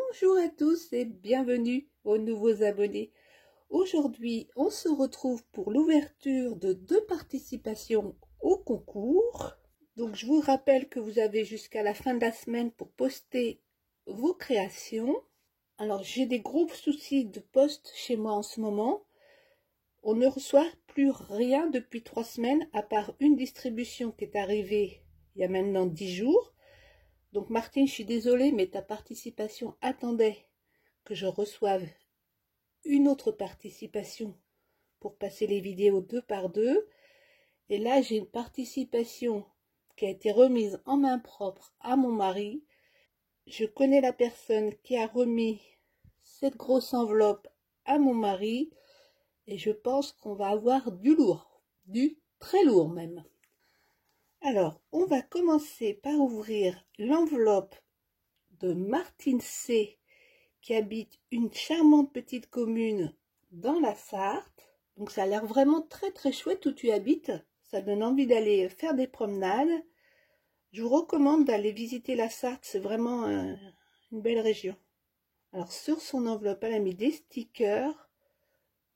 Bonjour à tous et bienvenue aux nouveaux abonnés. Aujourd'hui, on se retrouve pour l'ouverture de 2 participations au concours. Donc, je vous rappelle que vous avez jusqu'à la fin de la semaine pour poster vos créations. Alors, j'ai des gros soucis de poste chez moi en ce moment. On ne reçoit plus rien depuis 3 semaines, à part une distribution qui est arrivée il y a maintenant 10 jours. Donc Martine, je suis désolée, mais ta participation attendait que je reçoive une autre participation pour passer les vidéos 2 par 2. Et là, j'ai une participation qui a été remise en main propre à mon mari. Je connais la personne qui a remis cette grosse enveloppe à mon mari et je pense qu'on va avoir du lourd, du très lourd même. Alors, on va commencer par ouvrir l'enveloppe de Martine C, qui habite une charmante petite commune dans la Sarthe. Donc ça a l'air vraiment très très chouette où tu habites. Ça donne envie d'aller faire des promenades. Je vous recommande d'aller visiter la Sarthe, c'est vraiment une belle région. Alors sur son enveloppe, elle a mis des stickers,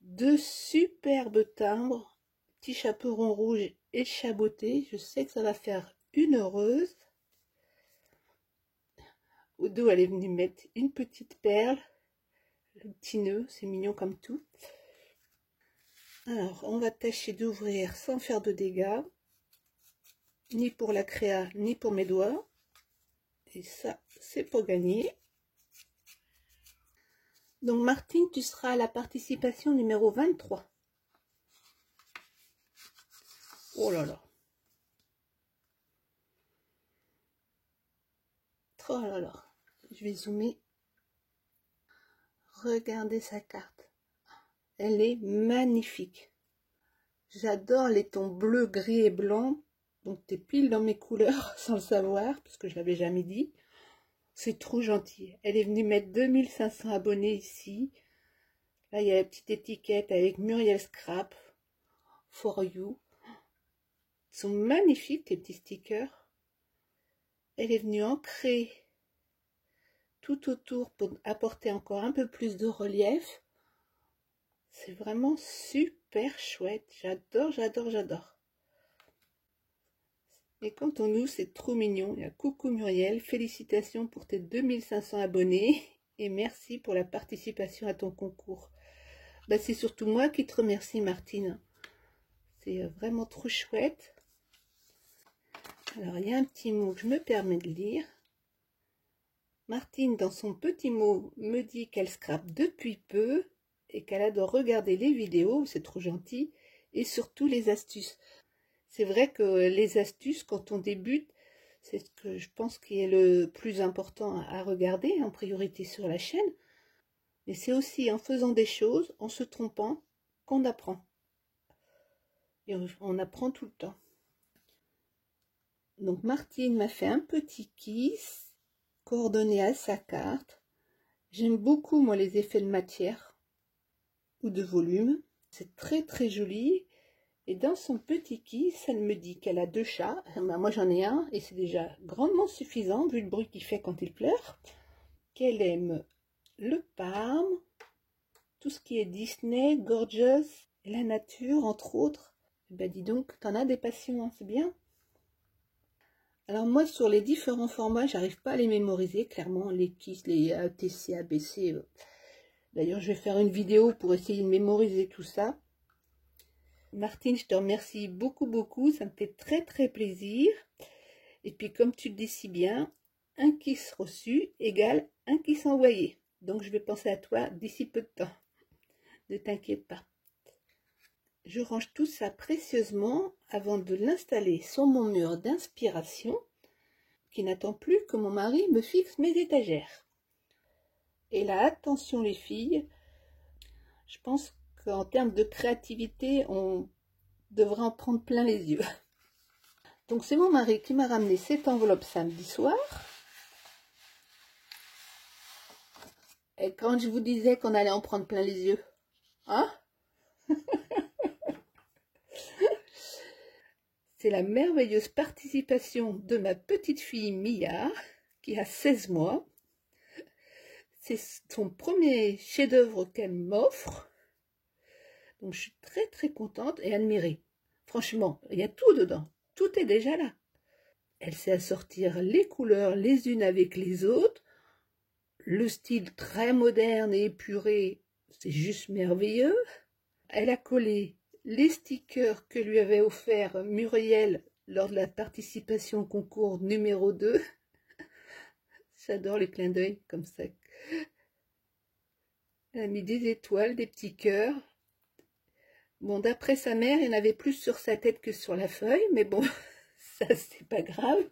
2 superbes timbres, petit chaperon rouge et chaboté. Je sais que ça va faire une heureuse. Au dos, elle est venue mettre une petite perle, le petit nœud, c'est mignon comme tout. Alors, on va tâcher d'ouvrir sans faire de dégâts, ni pour la créa, ni pour mes doigts. Et ça, c'est pour gagner. Donc, Martine, tu seras à la participation numéro 23. Oh là là. Oh là là. Je vais zoomer. Regardez sa carte. Elle est magnifique. J'adore les tons bleu, gris et blanc. Donc, t'es pile dans mes couleurs sans le savoir, parce que je l'avais jamais dit. C'est trop gentil. Elle est venue mettre 2500 abonnés ici. Là, il y a la petite étiquette avec Muriel Scrap. For you. Ils sont magnifiques, tes petits stickers. Elle est venue ancrer tout autour pour apporter encore un peu plus de relief. C'est vraiment super chouette. J'adore, j'adore, j'adore. Et quand on ouvre, c'est trop mignon. Il y a coucou Muriel, félicitations pour tes 2500 abonnés et merci pour la participation à ton concours. Bah, c'est surtout moi qui te remercie, Martine. C'est vraiment trop chouette. Alors, il y a un petit mot que je me permets de lire. Martine, dans son petit mot, me dit qu'elle scrape depuis peu et qu'elle adore regarder les vidéos, c'est trop gentil, et surtout les astuces. C'est vrai que les astuces, quand on débute, c'est ce que je pense qui est le plus important à regarder, en priorité sur la chaîne. Mais c'est aussi en faisant des choses, en se trompant, qu'on apprend. Et on apprend tout le temps. Donc Martine m'a fait un petit kiss, coordonné à sa carte. J'aime beaucoup, moi, les effets de matière ou de volume. C'est très très joli. Et dans son petit kiss, elle me dit qu'elle a 2 chats. Ben, moi j'en ai un et c'est déjà grandement suffisant vu le bruit qu'il fait quand il pleure. Qu'elle aime le Parme, tout ce qui est Disney, Gorgeous, et la nature entre autres. Ben dis donc, t'en as des passions, hein, c'est bien. Alors moi sur les différents formats, j'arrive pas à les mémoriser clairement, les KISS, les ATC, ABC. D'ailleurs je vais faire une vidéo pour essayer de mémoriser tout ça. Martine, je te remercie beaucoup, beaucoup. Ça me fait très, très plaisir. Et puis, comme tu le dis si bien, un kiss reçu égale un kiss envoyé. Donc, je vais penser à toi d'ici peu de temps. Ne t'inquiète pas. Je range tout ça précieusement avant de l'installer sur mon mur d'inspiration qui n'attend plus que mon mari me fixe mes étagères. Et là, attention les filles, je pense qu'en termes de créativité, on devrait en prendre plein les yeux. Donc c'est mon mari qui m'a ramené cette enveloppe samedi soir. Et quand je vous disais qu'on allait en prendre plein les yeux, hein? C'est la merveilleuse participation de ma petite fille Mia, qui a 16 mois. c'est son premier chef-d'œuvre qu'elle m'offre. Donc je suis très très contente et admirée. Franchement, il y a tout dedans. Tout est déjà là. Elle sait assortir les couleurs les unes avec les autres. Le style très moderne et épuré, c'est juste merveilleux. Elle a collé les stickers que lui avait offert Muriel lors de la participation au concours numéro 2. J'adore les clins d'œil comme ça. Elle a mis des étoiles, des petits cœurs. Bon, d'après sa mère, il y en avait plus sur sa tête que sur la feuille, mais bon, ça c'est pas grave.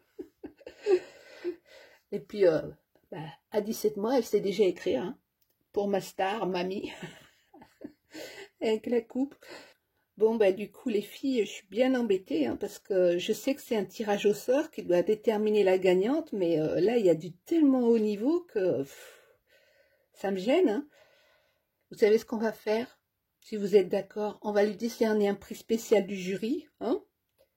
Et puis, à 17 mois, elle sait déjà écrire, hein, pour ma star, mamie, avec la coupe. Bon, du coup, les filles, je suis bien embêtée, hein, parce que je sais que c'est un tirage au sort qui doit déterminer la gagnante, mais là, il y a du tellement haut niveau que ça me gêne. Hein. Vous savez ce qu'on va faire? Si vous êtes d'accord, on va lui décerner un prix spécial du jury, hein?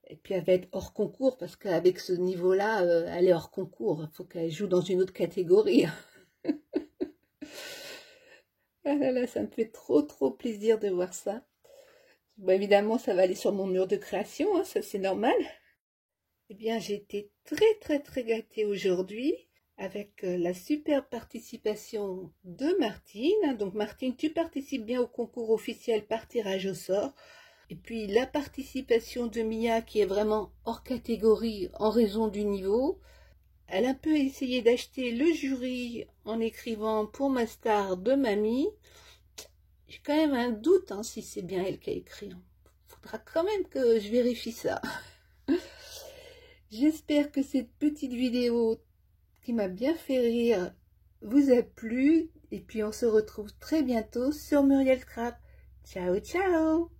Et puis elle va être hors concours, parce qu'avec ce niveau-là, elle est hors concours. Il faut qu'elle joue dans une autre catégorie. Ah là là, ça me fait trop plaisir de voir ça. Bon, évidemment, ça va aller sur mon mur de création, hein, ça c'est normal. Eh bien, j'ai été très gâtée aujourd'hui avec la super participation de Martine. Donc Martine, tu participes bien au concours officiel par tirage au sort. Et puis la participation de Mia qui est vraiment hors catégorie en raison du niveau. Elle a un peu essayé d'acheter le jury en écrivant pour ma star de mamie. J'ai quand même un doute hein, si c'est bien elle qui a écrit. Faudra quand même que je vérifie ça. J'espère que cette petite vidéo qui m'a bien fait rire vous a plu. Et puis on se retrouve très bientôt sur Muriel Scrap. Ciao, ciao!